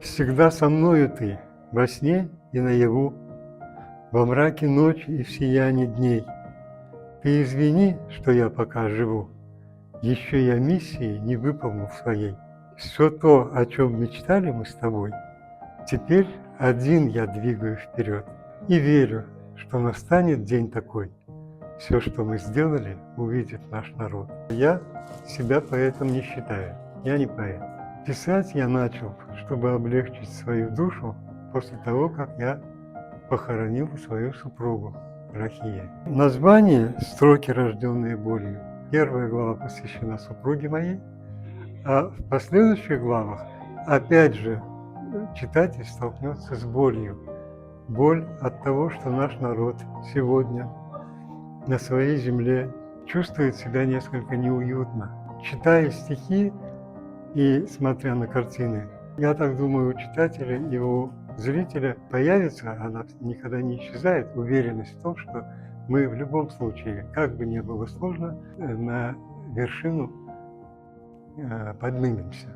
Всегда со мною ты, во сне и наяву, во мраке ночи и в сиянии дней. Ты извини, что я пока живу, еще я миссии не выполнил своей. Все то, о чем мечтали мы с тобой, теперь один я двигаю вперед. И верю, что настанет день такой, все, что мы сделали, увидит наш народ. Я себя поэтом не считаю, я не поэт. Писать я начал, чтобы облегчить свою душу после того, как я похоронил свою супругу Рахия. Название «Строки, рожденные болью». Первая глава посвящена супруге моей, а в последующих главах опять же читатель столкнется с болью. Боль от того, что наш народ сегодня на своей земле чувствует себя несколько неуютно. Читая стихи и смотря на картины, я так думаю, у читателя и у зрителя появится, она никогда не исчезает, уверенность в том, что мы в любом случае, как бы ни было сложно, на вершину поднимемся.